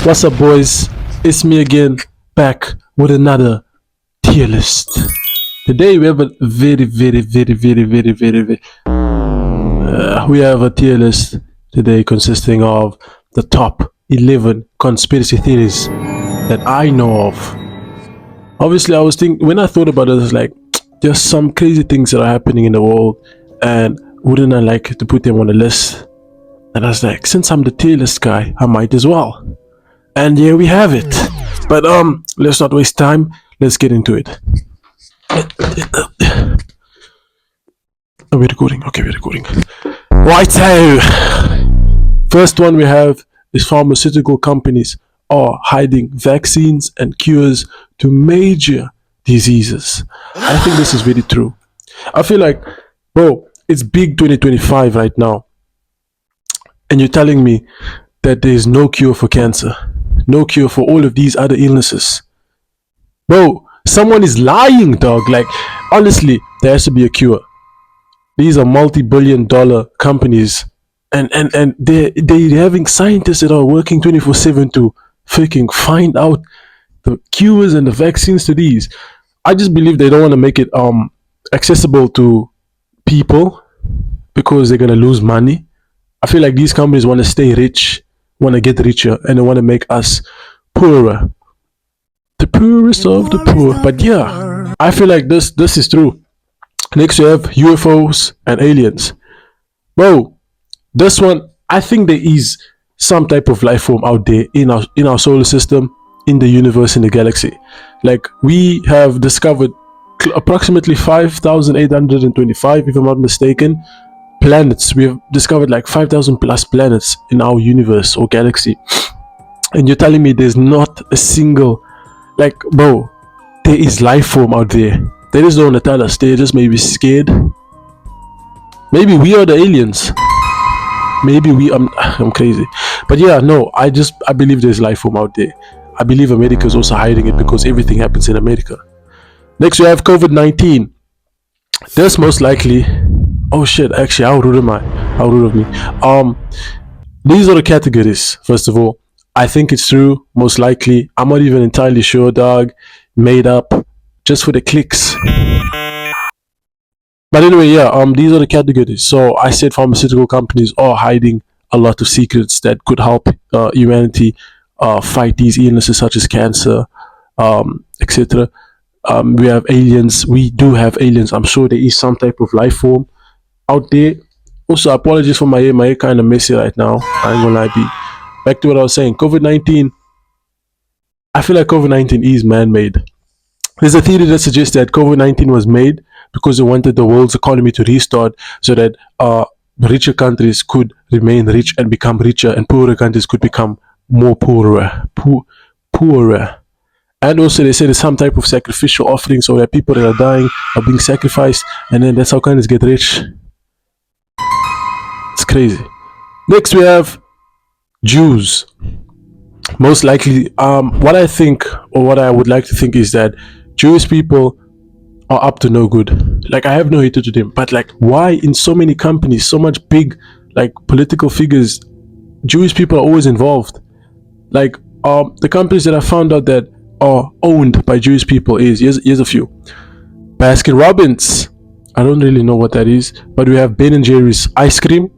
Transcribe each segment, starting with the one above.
What's up, boys? It's me again, back with another tier list. Today we have a we have a tier list today consisting of the top 11 conspiracy theories that I know of. Obviously, I was thinking when I thought about it, I was like, there's some crazy things that are happening in the world, and wouldn't I like to put them on a list? And I was like, since I'm the tier list guy, I might as well. And here we have it. But let's not waste time. Let's get into it. We're recording. Okay, we're recording. Right, so first one we have is pharmaceutical companies are hiding vaccines and cures to major diseases. I think this is very true. I feel like, bro, it's big 2025 right now, and you're telling me that there is no cure for cancer, no cure for all of these other illnesses. Bro, someone is lying, dog. Like, honestly, there has to be a cure. These are multi-billion-dollar companies, and they're having scientists that are working 24/7 to freaking find out the cures and the vaccines to these. I just believe they don't want to make it accessible to people because they're gonna lose money. I feel like these companies want to stay rich, want to get richer, and they want to make us poorer, the poorest of the poor. But yeah, I feel like this is true. Next, we have UFOs and aliens. Bro, this one, I think there is some type of life form out there in our solar system, in the universe, in the galaxy. Like, we have discovered approximately 5,825, if I'm not mistaken, planets. We have discovered like 5,000 plus planets in our universe or galaxy. And you're telling me there's not a single, like, bro, there is life form out there. They just don't want to tell us. They're just maybe scared. Maybe we are the aliens. Maybe I'm crazy. But yeah, no, I believe there's life form out there. I believe America is also hiding it because everything happens in America. Next, we have COVID-19. This most likely, oh shit, actually, how rude am I? How rude of me. These are the categories, first of all. I think it's true, most likely. I'm not even entirely sure, dog. Made up, just for the clicks. But anyway, yeah, these are the categories. So I said pharmaceutical companies are hiding a lot of secrets that could help humanity fight these illnesses such as cancer, etc. We have aliens. We do have aliens. I'm sure there is some type of life form out there. Also, apologies for my hair kind of messy right now. I ain't gonna lie. Back to what I was saying. COVID-19. I feel like COVID-19 is man-made. There's a theory that suggests that COVID-19 was made because they wanted the world's economy to restart so that richer countries could remain rich and become richer, and poorer countries could become more poorer. And also they say there's some type of sacrificial offering, so that people that are dying are being sacrificed, and then that's how countries get rich. It's crazy. Next, we have Jews. Most likely, what I think, or what I would like to think, is that Jewish people are up to no good. Like, I have no hatred to them, but like, why in so many companies, so much big, like, political figures, Jewish people are always involved? Like, the companies that I found out that are owned by Jewish people is, here's a few. Baskin Robbins. I don't really know what that is, but we have Ben & Jerry's ice cream.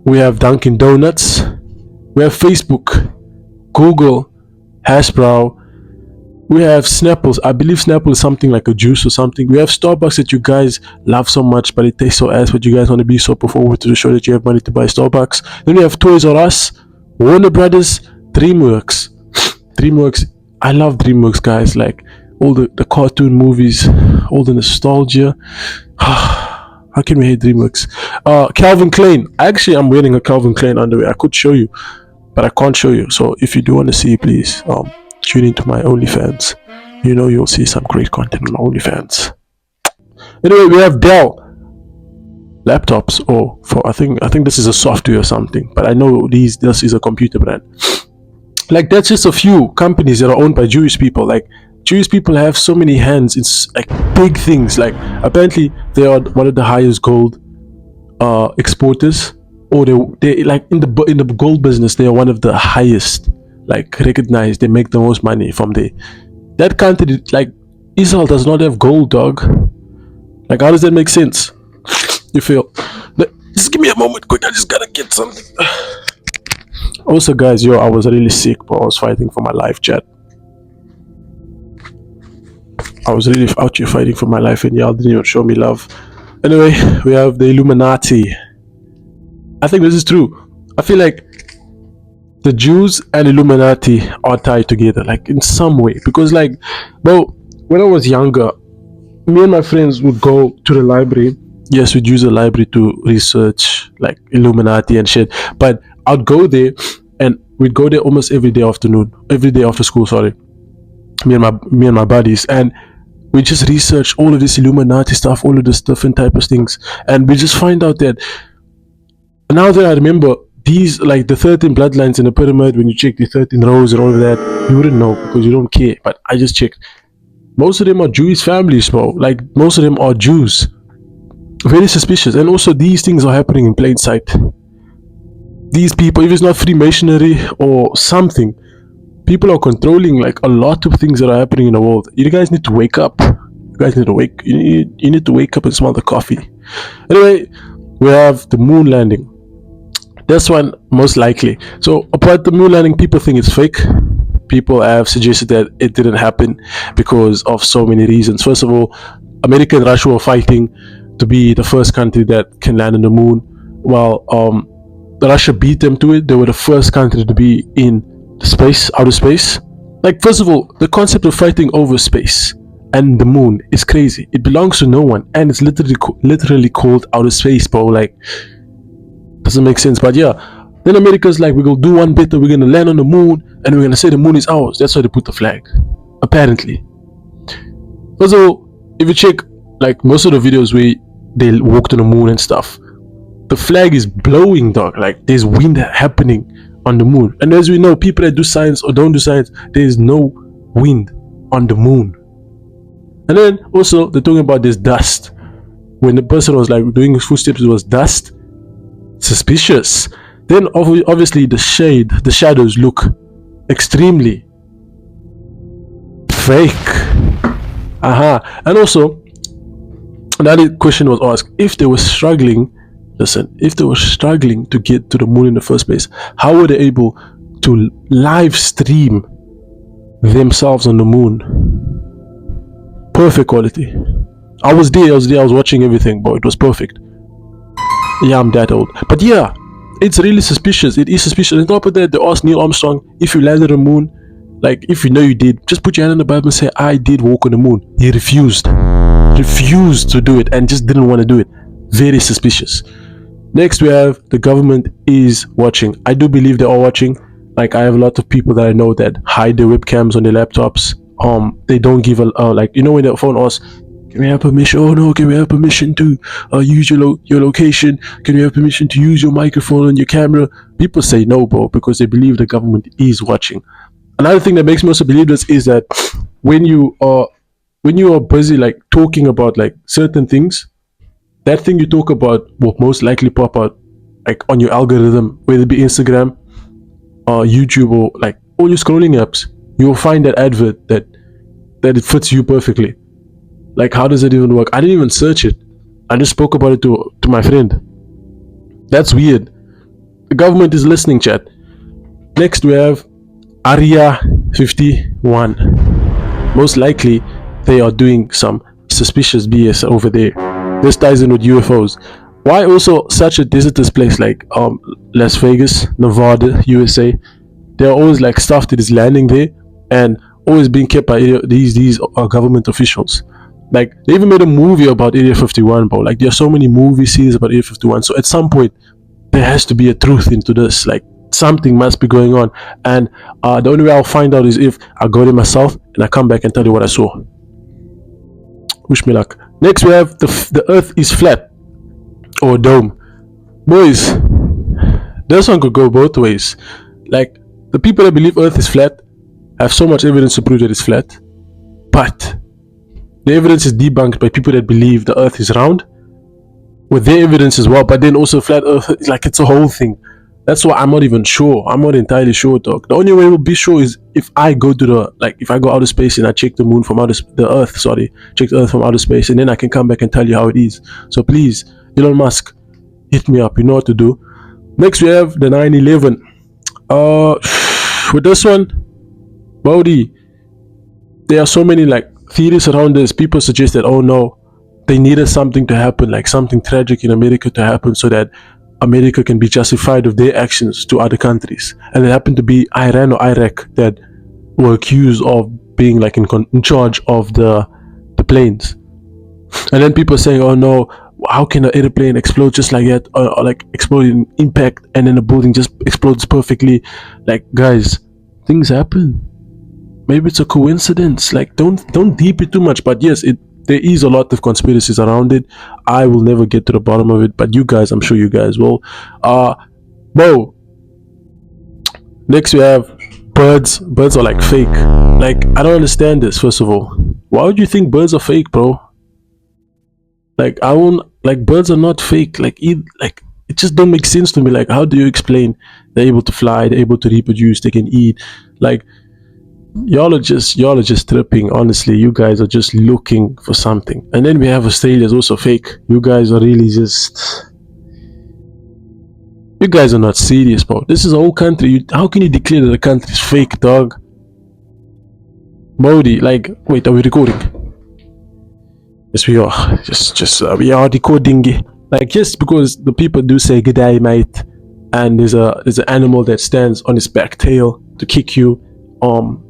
We have Dunkin' Donuts. We have Facebook, Google, Hasbro. We have Snapple. I believe Snapple is something like a juice or something. We have Starbucks that you guys love so much, but it tastes so ass, but you guys want to be so forward to show that you have money to buy Starbucks. Then we have Toys R Us, Warner Brothers, DreamWorks. DreamWorks, I love DreamWorks, guys. Like, all the cartoon movies, all the nostalgia. How can we hate DreamWorks? Calvin Klein. Actually, I'm wearing a Calvin Klein underwear. I could show you, but I can't show you. So if you do want to see, please tune into my OnlyFans. You know, you'll see some great content on OnlyFans. Anyway, we have Dell laptops, or for I think this is a software or something, but I know this is a computer brand. Like, that's just a few companies that are owned by Jewish people. Like, Jewish people have so many hands in like big things. Like, apparently they are one of the highest gold exporters, or they like in the gold business, they are one of the highest. like recognized. They make the most money from there. That country, like Israel, does not have gold, dog. Like, how does that make sense? You feel? Just give me a moment, quick. I just gotta get something. Also, guys, I was really sick, but I was fighting for my life, chat. I was really out here fighting for my life, and y'all didn't even show me love. Anyway, we have the Illuminati. I think this is true. I feel like the Jews and Illuminati are tied together, like in some way. Because, like, bro, when I was younger, me and my friends would go to the library. Yes, we'd use the library to research like Illuminati and shit. But I'd go there, and we'd go there almost every day after school. Sorry, me and my buddies, and we just research all of this Illuminati stuff, all of this different type of things, and we just find out that now that I remember, these, like the 13 bloodlines in the pyramid, when you check the 13 rows and all of that, you wouldn't know because you don't care. But I just checked. Most of them are Jewish families, bro. Like, most of them are Jews. Very suspicious. And also, these things are happening in plain sight. These people, if it's not Freemasonry or something, people are controlling like a lot of things that are happening in the world. You guys need to wake up. You guys need to wake. You need to wake up and smell the coffee. Anyway, we have the moon landing. This one most likely. So apart the moon landing, people think it's fake. People have suggested that it didn't happen because of so many reasons. First of all, America and Russia were fighting to be the first country that can land on the moon. While Russia beat them to it, they were the first country to be in outer space. Like, first of all, the concept of fighting over space and the moon is crazy. It belongs to no one, and it's literally called outer space, bro. Like, doesn't make sense. But yeah, then America's like, we're gonna do one better. We're gonna land on the moon, and we're gonna say the moon is ours. That's why they put the flag, apparently. Also, if you check like most of the videos where they walked on the moon and stuff, the flag is blowing, dog. Like, there's wind happening on the moon. And as we know, people that do science or don't do science, there is no wind on the moon. And then also they're talking about this dust. When the person was like doing his footsteps, it was dust. Suspicious. Then obviously the shadows look extremely fake. And also another question was asked, if they were struggling to get to the moon in the first place, how were they able to live stream themselves on the moon? Perfect quality. I was watching everything, but it was perfect. Yeah, I'm that old. But yeah, it's really suspicious. It is suspicious. On top of that, they asked Neil Armstrong, if you landed on the moon, like, if you know you did, just put your hand on the Bible and say, I did walk on the moon. He refused to do it and just didn't want to do it. Very suspicious. Next, we have the government is watching. I do believe they are watching. Like, I have a lot of people that I know that hide their webcams on their laptops. They don't give like, you know, when the phone asks, can we have permission? Oh no, can we have permission to use your location? Can we have permission to use your microphone and your camera? People say no, bro, because they believe the government is watching. Another thing that makes me also believe this is that when you are busy like talking about like certain things, that thing you talk about will most likely pop out like on your algorithm, whether it be Instagram or YouTube or like all your scrolling apps. You will find that advert that it fits you perfectly. Like, how does it even work? I didn't even search it. I just spoke about it to my friend. That's weird. The government is listening, chat. Next, we have Area 51. Most likely, they are doing some suspicious BS over there. This ties in with UFOs. Why also such a desertous place like Las Vegas, Nevada, USA? There are always like stuff that is landing there and always being kept by these government officials. Like, they even made a movie about Area 51, bro. Like, there are so many movie series about Area 51. So at some point, there has to be a truth into this. Like, something must be going on. And the only way I'll find out is if I go there myself and I come back and tell you what I saw. Wish me luck. Next, we have the Earth is flat or dome. Boys, this one could go both ways. Like, the people that believe Earth is flat have so much evidence to prove that it's flat, but the evidence is debunked by people that believe the Earth is round with their evidence as well. But then also flat Earth, like, it's a whole thing. That's why I'm not even sure. I'm not entirely sure, dog. The only way we'll be sure is if I go to the if I go outer space and I check the moon from the Earth. Sorry, check the Earth from outer space, and then I can come back and tell you how it is. So please, Elon Musk, hit me up. You know what to do. Next we have the 9/11. With this one, Bodhi, there are so many theories around this. People suggest that, oh no, they needed something to happen, like something tragic in America to happen, so that America can be justified of their actions to other countries. And it happened to be Iran or Iraq that were accused of being in charge of the planes. And then people saying, oh no, how can an airplane explode just like that, or explode in impact, and then the building just explodes perfectly? Like, guys, things happen. Maybe it's a coincidence. Don't deep it too much. But yes, there is a lot of conspiracies around it. I will never get to the bottom of it, but you guys, I'm sure you guys will. Bro, next we have birds. Birds are fake. I don't understand this. First of all, why would you think birds are fake, bro? I won't, birds are not fake. It just don't make sense to me. How do you explain they're able to fly, they're able to reproduce, they can eat? Y'all are just tripping. Honestly, you guys are just looking for something. And then we have Australia's also fake. You guys are really you guys are not serious, bro. This is a whole country. How can you declare that a country is fake, dog? Modi, wait, are we recording? Yes, we are. We are recording. Just because the people do say good day, mate, and there's an animal that stands on its back tail to kick you.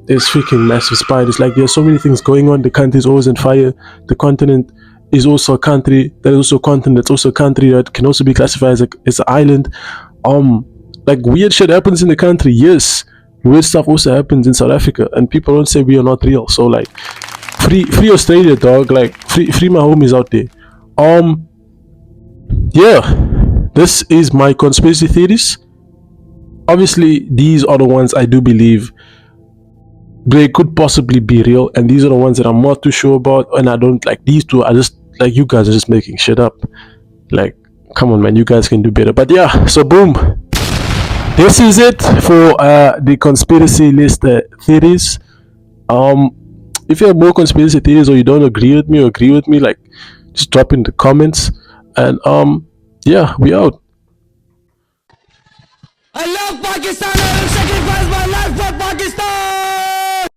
There's freaking massive spiders. There's so many things going on. The country is always on fire. The continent is also a country. That is also a continent. That's also a country that can also be classified as an island. Weird shit happens in the country. Yes, weird stuff also happens in South Africa, and people don't say we are not real. So free Australia, dog. Free my homies out there. Yeah, this is my conspiracy theories. Obviously, these are the ones I do believe they could possibly be real, and these are the ones that I'm not too sure about, and I don't these two are just you guys are just making shit up. Come on, man, you guys can do better. But yeah, so boom, this is it for the conspiracy list theories. If you have more conspiracy theories, or you don't agree with me, just drop in the comments. And yeah, we out. I love Pakistan. I will sacrifice my life.